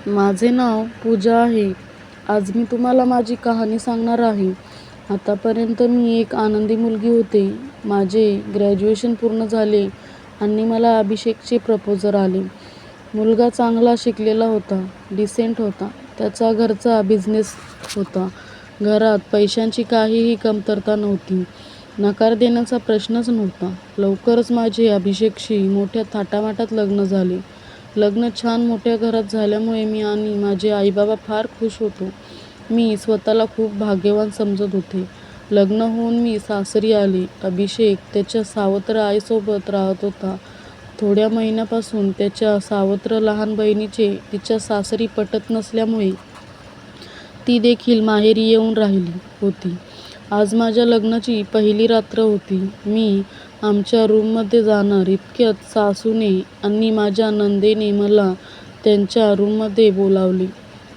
माझे नाव पूजा आहे. आज मी तुम्हाला माझी कहाणी सांगणार आहे. आतापर्यंत मी एक आनंदी मुलगी होते. माझे ग्रॅज्युएशन पूर्ण झाले आणि मला अभिषेकचे प्रपोजल आले. मुलगा चांगला शिकलेला होता, डिसेंट होता. त्याचा घरचा बिझनेस होता. घरात पैशांची काहीही कमतरता नव्हती. नकार देण्याचा प्रश्नच नव्हता. लवकरच माझे अभिषेकशी मोठ्या थाटामाटात लग्न झाले. लग्न छान मोठ्या घरात झाल्यामुळे मी आणि माझे आईबाबा फार खुश होतो. मी स्वतःला खूप भाग्यवान समजत होते. लग्न होऊन मी सासरी आले. अभिषेक त्याच्या सावत्र आईसोबत राहत होता. थोड्या महिन्यापासून त्याच्या सावत्र लहान बहिणीचे तिच्या सासरी पटत नसल्यामुळे ती देखील माहेरी येऊन राहिली होती. आज माझ्या लग्नाची पहिली रात्र होती. मी आमच्या रूममध्ये जाणार इतक्यात सासूने आणि माझ्या नंदेने मला त्यांच्या रूममध्ये बोलावले.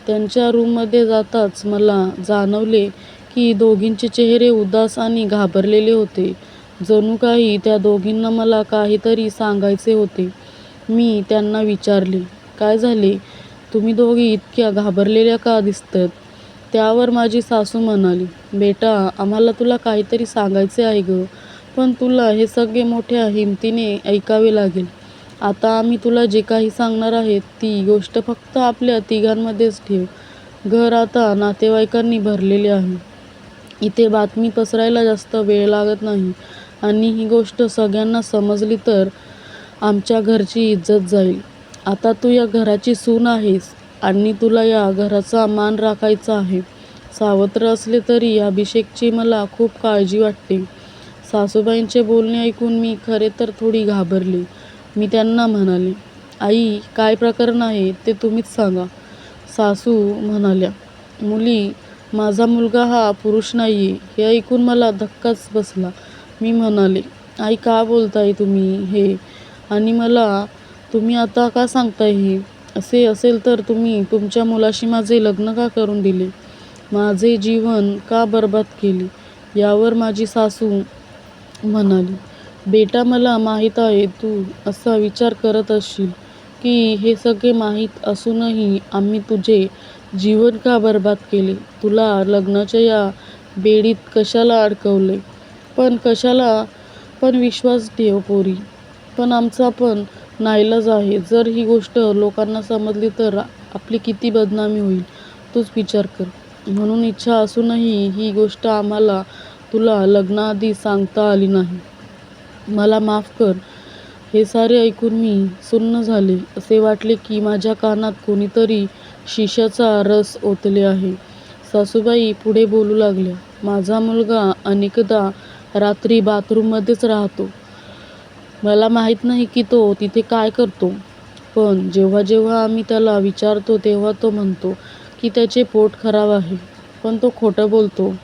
त्यांच्या रूममध्ये जाताच मला जाणवले की दोघींचे चेहरे उदास आणि घाबरलेले होते. जणू काही त्या दोघींना मला काहीतरी सांगायचे होते. मी त्यांना विचारले, "काय झाले? तुम्ही दोघी इतक्या घाबरलेल्या का दिसतात?" त्यावर माझी सासू म्हणाली, "बेटा, आम्हाला तुला काहीतरी सांगायचे आहे गं, पण तुला हे सगळे मोठ्या हिमतीने ऐकावे लागेल. आता आम्ही तुला जे काही सांगणार आहे ती गोष्ट फक्त आपल्या तिघांमध्येच ठेव. घर आता नातेवाईकांनी भरलेले आहे. इथे बातमी पसरायला जास्त वेळ लागत नाही आणि ही गोष्ट सगळ्यांना समजली तर आमच्या घरची इज्जत जाईल. आता तू या घराची सून आहेस आणि तुला या घराचा मान राखायचा आहे." सावत्र असले तरी अभिषेकची मला खूप काळजी वाटते. सासूबाईंचे बोलणे ऐकून मी खरे तर थोडी घाबरले. मी त्यांना म्हणाले, "आई, काय प्रकरण आहे ते तुम्हीच सांगा." सासू म्हणाल्या, "मुली, माझा मुलगा हा पुरुष नाहीये." हे ऐकून मला धक्काच बसला. मी म्हणाले, "आई, का बोलताय तुम्ही हे? आणि मला तुम्ही आता का सांगताय हे? असे असेल तर तुम्ही तुमच्या मुलाशी माझे लग्न का करून दिले? माझे जीवन का बरबाद केले?" यावर माझी सासू म्हणाली, "बेटा, मला माहीत आहे तू असा विचार करत असशील की हे सगळे माहीत असूनही आम्ही तुझे जीवन का बरबाद केले. तुला लग्नाच्या या बेडीत कशाला अडकवले? पण विश्वास ठेव पोरी, पण आमचा पण नाईलाज आहे. जर ही गोष्ट लोकांना समजली तर आपली किती बदनामी होईल तूच विचार कर. म्हणून इच्छा असूनही ही गोष्ट आम्हाला तुला लग्नाआधी सांगता आली नाही. मला माफ कर." हे सारे ऐकून मी सुन्न झाले. असे वाटले की माझ्या कानात कोणीतरी शिशाचा रस ओतले आहे. सासूबाई पुढे बोलू लागल्या, "माझा मुलगा अनेकदा रात्री बाथरूममध्येच राहतो. मला माहीत नाही की तो तिथे काय करतो. पण जेव्हा जेव्हा आम्ही त्याला विचारतो तेव्हा तो म्हणतो की त्याचे पोट खराब आहे. पण तो खोटं बोलतो."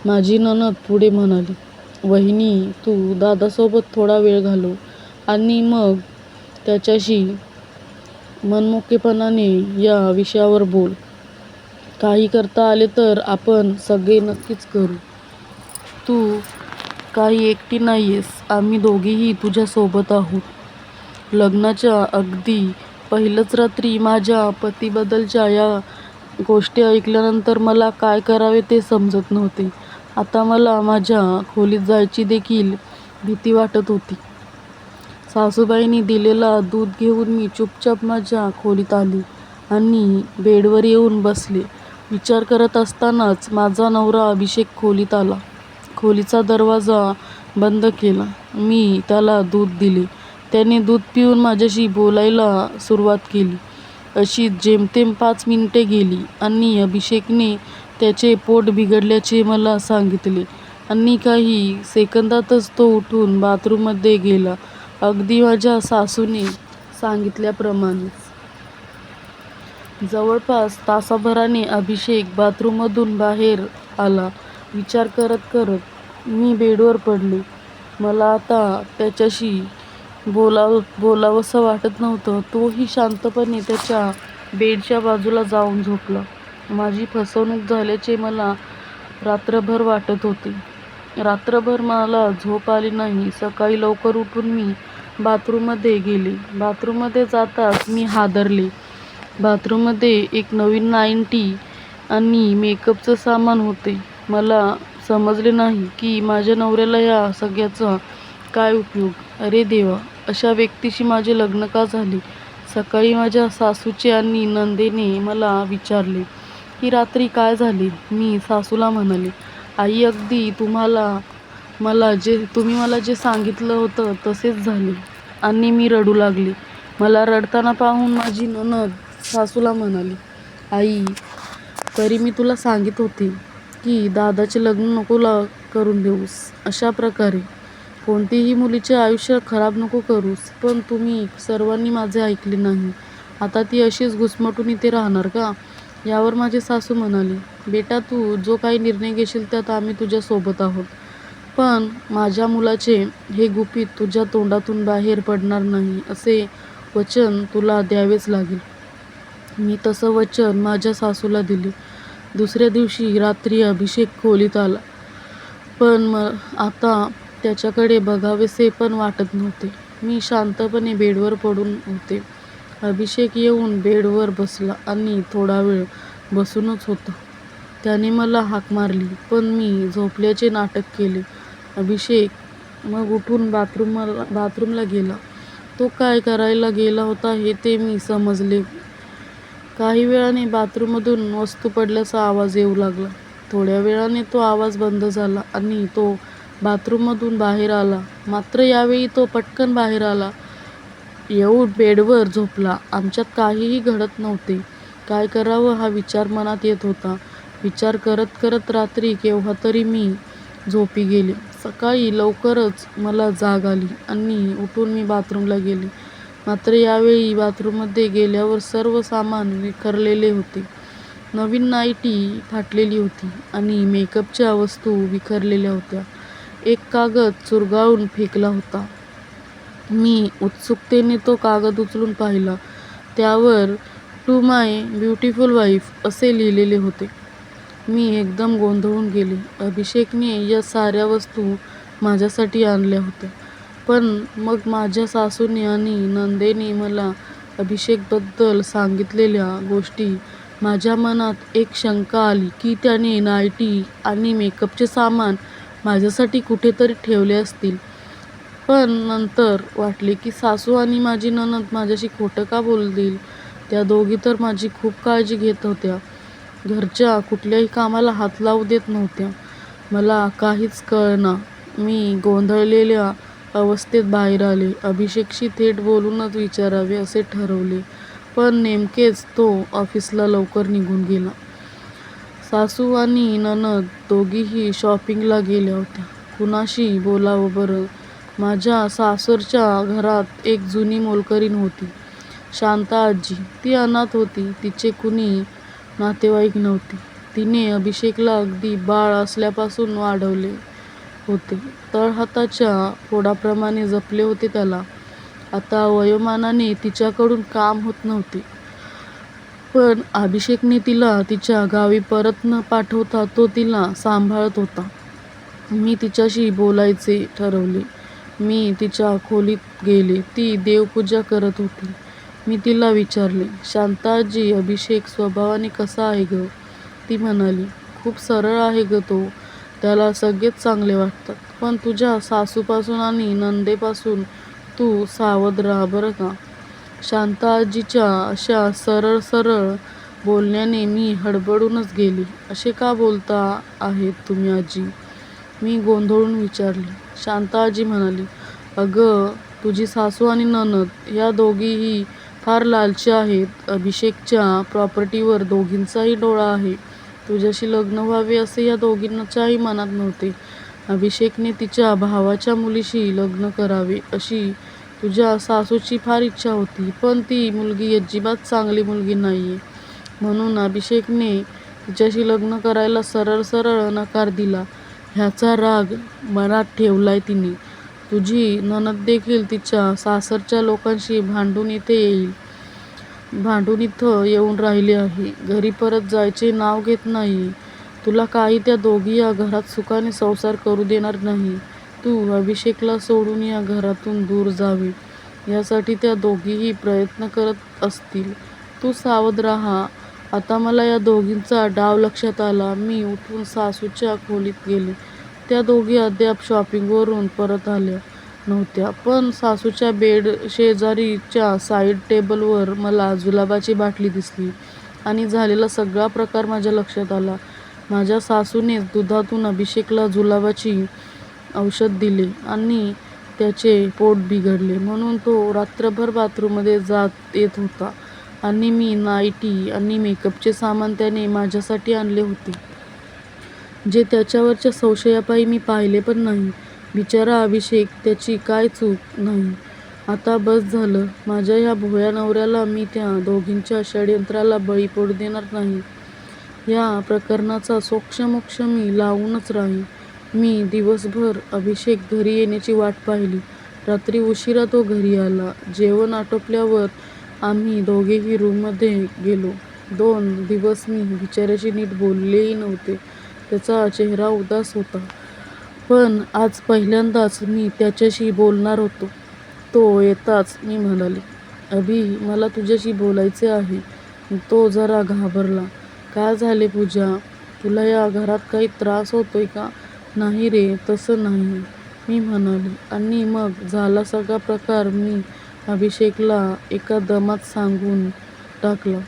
माझी नणद पुढे म्हणाली, "वहिनी, तू दादासोबत थोडा वेळ घालव आणि मग त्याच्याशी मनमोकळेपणाने या विषयावर बोल. काही करता आले तर आपण सगळे नक्कीच करू. तू काही एकटी नाहीयेस. आम्ही दोघीही तुझ्यासोबत आहोत." लग्नाच्या अगदी पहिल्याच रात्री माझ्या पतीबद्दलच्या या गोष्टी ऐकल्यानंतर मला काय करावे ते समजत नव्हते. आता मला माझ्या खोलीत जायची देखील भीती वाटत होती. सासूबाईंनी दिलेला दूध घेऊन मी चुपचाप माझ्या खोलीत आले आणि बेडवर येऊन बसले. विचार करत असतानाच माझा नवरा अभिषेक खोलीत आला. खोलीचा दरवाजा बंद केला. मी त्याला दूध दिले. त्याने दूध पिऊन माझ्याशी बोलायला सुरुवात केली. अशीच जेमतेम 5 मिनिटे गेली आणि अभिषेकने त्याचे पोट बिघडल्याचे मला सांगितले आणि काही सेकंदातच तो उठून बाथरूममध्ये गेला. अगदी माझ्या सासूने सांगितल्याप्रमाणेच. जवळपास तासाभराने अभिषेक बाथरूममधून बाहेर आला. विचार करत करत मी बेडवर पडले. मला आता त्याच्याशी बोलावंसं वाटत नव्हतं. तोही शांतपणे त्याच्या बेडच्या बाजूला जाऊन झोपला. माझी फसवणूक झाल्याचे मला रात्रभर वाटत होते. रात्रभर मला झोप आली नाही. सकाळी लवकर उठून मी बाथरूममध्ये गेले. बाथरूममध्ये जाताच मी हादरले. बाथरूममध्ये एक नवीन नाईन्टी आणि मेकअपचं सामान होते. मला समजले नाही की माझ्या नवऱ्याला या सगळ्याचा काय उपयोग. अरे देवा, अशा व्यक्तीशी माझे लग्न का झाले? सकाळी माझ्या सासूचे आणि नंदेने मला विचारले की रात्री काय झाले. मी सासूला म्हणाले, आई अगदी तुम्ही मला जे सांगितलं होतं तसेच झाले. आणि मी रडू लागले. मला रडताना पाहून माझी नणद सासूला म्हणाली, आई, तरी मी तुला सांगित होते की दादाचे लग्न नको करून देऊस. अशा प्रकारे कोणतीही मुलीचे आयुष्य खराब नको करूस. पण तुम्ही सर्वांनी माझे ऐकले नाही. आता ती अशीच घुसमटून इथे राहणार का? यावर माझी सासू म्हणाली, बेटा, तू जो काही निर्णय घेशील त्यात आम्ही तुझ्या सोबत आहोत. पण माझ्या मुलाचे हे गुपित तुझ्या तोंडातून बाहेर पडणार नाही असे वचन तुला द्यावेच लागेल. मी तसं वचन माझ्या सासूला दिले. दुसऱ्या दिवशी रात्री अभिषेक खोलीत आला. पण आता त्याच्याकडे बघावेसे पण वाटत नव्हते. मी शांतपणे बेडवर पडून होते. अभिषेक येऊन बेडवर बसला आणि थोडा वेळ बसूनच होता. त्याने मला हाक मारली, पण मी झोपल्याचे नाटक केले. अभिषेक मग उठून बाथरूमला गेला. तो काय करायला गेला होता हे ते मी समजले. काही वेळाने बाथरूममधून वस्तू पडल्याचा आवाज येऊ लागला. थोड्या वेळाने तो आवाज बंद झाला आणि तो बाथरूममधून बाहेर आला. मात्र यावेळी तो पटकन बाहेर आला, येऊन बेडवर झोपला. आमच्यात काहीही घडत नव्हते. काय करावं हा विचार मनात येत होता. विचार करत करत रात्री केव्हा तरी मी झोपी गेले. सकाळी लवकरच मला जाग आली आणि उठून मी बाथरूमला गेले. मात्र यावेळी बाथरूममध्ये गेल्यावर सर्व सामान विखरलेले होते. नवीन नाईटी फाटलेली होती आणि मेकअपच्या वस्तू विखरलेल्या होत्या. एक कागद चुरगाळून फेकला होता. मी उत्सुकतेने तो कागद उचलून पाहिला. त्यावर टू माय ब्युटिफुल वाईफ असे लिहिलेले होते. मी एकदम गोंधळून गेले. अभिषेकने या साऱ्या वस्तू माझ्यासाठी आणल्या होत्या. पण मग माझ्या सासूने आणि नंदेने मला अभिषेकबद्दल सांगितलेल्या गोष्टी माझ्या मनात एक शंका आली की त्याने नाईटी आणि मेकअपचे सामान माझ्यासाठी कुठेतरी ठेवले असतील. पण नंतर वाटले की सासू आणि माझी नणद माझ्याशी खोटं का बोलतील? त्या दोघी तर माझी खूप काळजी घेत होत्या. घरच्या कुठल्याही कामाला हात लावू देत नव्हत्या. मला काहीच कळेना. मी गोंधळलेल्या अवस्थेत बाहेर आले. अभिषेकशी थेट बोलूनच विचारावे असे ठरवले. पण नेमकेच तो ऑफिसला लवकर निघून गेला. सासू आणि नणद दोघीही शॉपिंगला गेल्या होत्या. कुणाशी बोलावं बरं? माझ्या सासरच्या घरात एक जुनी मोलकरीण होती, शांता आजी. ती अनाथ होती. तिचे कुणी नातेवाईक नव्हते. तिने अभिषेकला अगदी बाळ असल्यापासून वाढवले होते. तळहाताच्या फोडाप्रमाणे जपले होते त्याला. आता वयोमानाने तिच्याकडून काम होत नव्हते. पण अभिषेकने तिला तिच्या गावी परत न पाठवता तो तिला सांभाळत होता. मी तिच्याशी बोलायचे ठरवले. मी तिच्या खोलीत गेले. ती देवपूजा करत होती. मी तिला विचारले, शांताजी, अभिषेक स्वभावाने कसा आहे ग? ती म्हणाली, खूप सरळ आहे ग तो. त्याला सगळेच चांगले वाटतात. पण तुझ्या सासूपासून आणि नंदेपासून तू सावध राहा बरं का. शांताजीच्या अशा सरळ सरळ बोलण्याने मी हडबडूनच गेले. असे का बोलता आहेत तुम्ही आजी? मी गोंधळून विचारले. शांताजी म्हणाली, अगं, तुझी सासू आणि नणद या दोघीही फार लालची आहेत. अभिषेकच्या प्रॉपर्टीवर दोघींचाही डोळा आहे. तुझ्याशी लग्न व्हावे असे या दोघींच्याही मनात नव्हते. अभिषेकने तिच्या भावाच्या मुलीशी लग्न करावे अशी तुझ्या सासूची फार इच्छा होती. पण ती मुलगी अजिबात चांगली मुलगी नाहीये. म्हणून अभिषेकने तिच्याशी लग्न करायला सरळ सरळ नकार दिला. ह्याचा राग मनात ठेवलाय तिने. तुझी नणद देखील तिच्या सासरच्या लोकांशी भांडून इथं येऊन राहिली आहे. घरी परत जायचे नाव घेत नाही. तुला काही त्या दोघी या घरात सुखाने संसार करू देणार नाही. तू अभिषेकला सोडून या घरातून दूर जावे यासाठी त्या दोघीही प्रयत्न करत असतील. तू सावध राहा. आता मला या दोघींचा डाव लक्षात आला. मी उठून सासूच्या खोलीत गेले. त्या दोघी अद्याप शॉपिंगवरून परत आल्या नव्हत्या, पण सासूच्या बेड शेजारीच्या साईड टेबलवर मला जुलाबाची बाटली दिसली आणि झालेला सगळा प्रकार माझ्या लक्षात आला. माझ्या सासूनेच दुधातून अभिषेकला जुलाबाची औषध दिले आणि त्याचे पोट बिघडले म्हणून तो रात्रभर बाथरूममध्ये जात येत होता आणि मी नाईटी आणि मेकअपचे सामान त्याने माझ्यासाठी आणले होते, जे त्याच्यावरच्या संशयापायी मी पाहिले पण नाही. बिचारा अभिषेक, त्याची काय चूक नाही. आता बस झालं. माझ्या ह्या भोळ्या नवऱ्याला मी त्या दोघींच्या षड्यंत्राला बळी पडू देणार नाही. या प्रकरणाचा सोक्षमोक्ष मी लावूनच राहीन. मी दिवसभर अभिषेक घरी येण्याची वाट पाहिली. रात्री उशिरा तो घरी आला. जेवण आटोपल्यावर आम्ही दोघेही रूममध्ये गेलो. 2 दिवस मी बिचाऱ्याशी नीट बोललेही नव्हते. त्याचा चेहरा उदास होता, पण आज पहिल्यांदाच मी त्याच्याशी बोलणार होतो. तो येताच मी म्हणाले, अभि, मला तुझ्याशी बोलायचे आहे. तो जरा घाबरला. काय झाले पूजा? तुला या घरात काही त्रास होतोय का? नाही रे, तसं नाही, मी म्हणाले. आणि मग झाला सगळा प्रकार मी अभिषेकला एका दमात सांगून टाकला.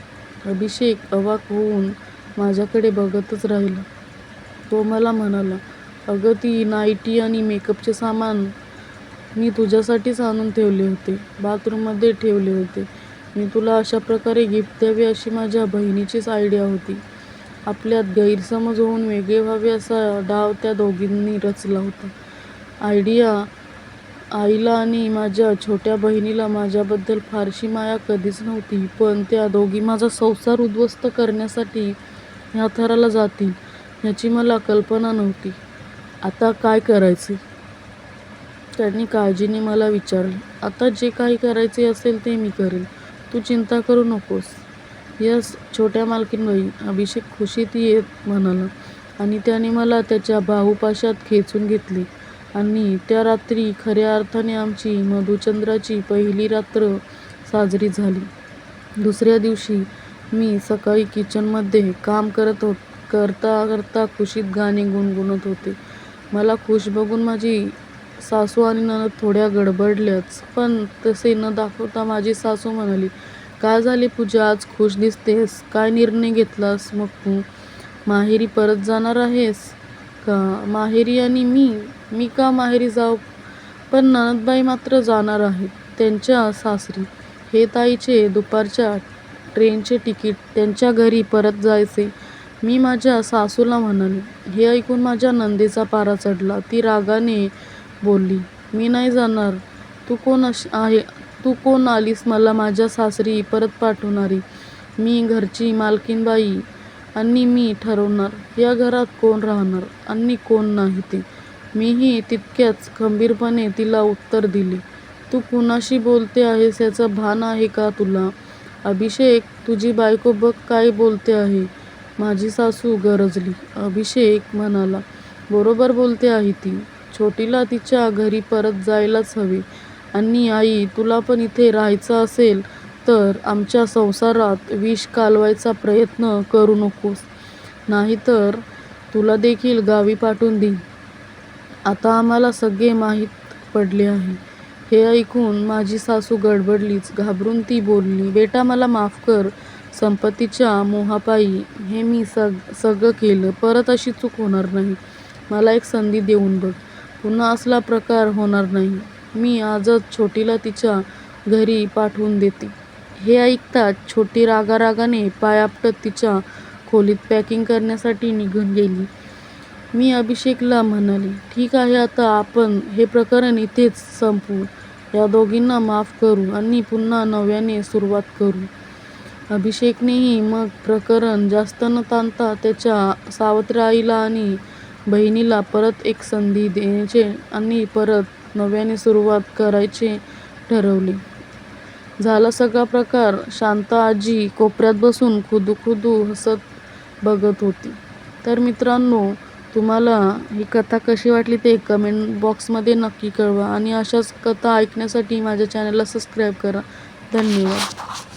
अभिषेक अवाक होऊन माझ्याकडे बघतच राहिला. तो मला म्हणाला, अगं, ती नाईटी आणि मेकअपचे सामान मी तुझ्यासाठीच आणून ठेवले होते. बाथरूममध्ये ठेवले होते. मी तुला अशा प्रकारे गिफ्ट द्यावे अशी माझ्या बहिणीचीच आयडिया होती. आपल्यात गैरसमज होऊन वेगळे व्हावे असा डाव त्या दोघींनी रचला होता. आयडिया आईला आणि माझ्या छोट्या बहिणीला माझ्याबद्दल फारशी माया कधीच नव्हती, पण त्या दोघी माझा संसार उद्ध्वस्त करण्यासाठी ह्या थराला जातील याची मला कल्पना नव्हती. आता काय करायचे? त्यांनी काळजीने मला विचारले. आता जे काही करायचे असेल ते मी करेन. तू चिंता करू नकोस. यस, छोट्या मालकीणबाई, अभिषेक खुशीत येत म्हणाला आणि त्याने मला त्याच्या बाहुपाशात खेचून घेतले. आणि त्या रात्री खऱ्या अर्थाने आमची मधुचंद्राची पहिली रात्र साजरी झाली. दुसऱ्या दिवशी मी सकाळी किचनमध्ये काम करता करता खुशीत गाणे गुणगुणत होते. मला खुश बघून माझी सासू आणि नणद थोड्या गडबडल्याच, पण तसे न दाखवता माझी सासू म्हणाली, काय झाले पूजा, आज खुश दिसतेस? काय निर्णय घेतलास मग तू? माहेरी परत जाणार आहेस का? माहेरी? आणि मी का माहेरी जाऊ? पण नणदबाई मात्र जाणार आहेत त्यांच्या सासरी. हे ताईचे दुपारच्या ट्रेनचे तिकीट, त्यांच्या घरी परत जायचे. मी माझ्या सासूला म्हणाले. हे ऐकून माझ्या नंदेचा पारा चढला. ती रागाने बोलली, मी नाही जाणार. तू कोण आलीस मला माझ्या सासरी परत पाठवणारी? मी घरची मालकीणबाई आणि मी ठरवणार या घरात कोण राहणार आणि कोण नाही ते. मीही तितक्याच खंबीरपणे तिला उत्तर दिले. तू कुणाशी बोलते आहेस याचं भान आहे का तुला? अभिषेक, तुझी बायको बघ काय बोलते आहे. माझी सासू गरजली. अभिषेक म्हणाला, बरोबर बोलते आहे ती. छोटीला तिच्या घरी परत जायलाच हवे. आणि आई, तुला पण इथे राहायचं असेल तर आमच्या संसारात विष कालवायचा प्रयत्न करू नकोस, नाहीतर तुला देखील गावी पाठवून देईन. आता आम्हाला सगळे माहीत पडले आहे. हे ऐकून माझी सासू गडबडलीच. घाबरून ती बोलली, बेटा मला माफ कर. संपत्तीच्या मोहापायी हे मी सगळं केलं. परत अशी चूक होणार नाही. मला एक संधी देऊन बघ. पुन्हा असला प्रकार होणार नाही. मी आजच छोटीला तिच्या घरी पाठवून देते. हे ऐकताच छोटी रागारागाने पाय आपटत तिच्या खोलीत पॅकिंग करण्यासाठी निघून गेली. मी अभिषेकला म्हणाले, ठीक आहे, आता आपण हे प्रकरण इथेच संपवू. या दोघींना माफ करू आणि पुन्हा नव्याने सुरुवात करू. अभिषेकनेही मग प्रकरण जास्त न ताणता त्याच्या सावत्र आईला आणि बहिणीला परत एक संधी देण्याचे आणि परत नव्याने सुरुवात करायचे ठरवले. झाला सगळा प्रकार. शांता आजी कोपऱ्यात बसून खुदूखुदू हसत बघत होती. तर मित्रांनो, तुम्हाला ही कथा कशी वाटली ते कमेंट बॉक्समध्ये नक्की कळवा आणि अशाच कथा ऐकण्यासाठी माझ्या चॅनलला सबस्क्राईब करा. धन्यवाद.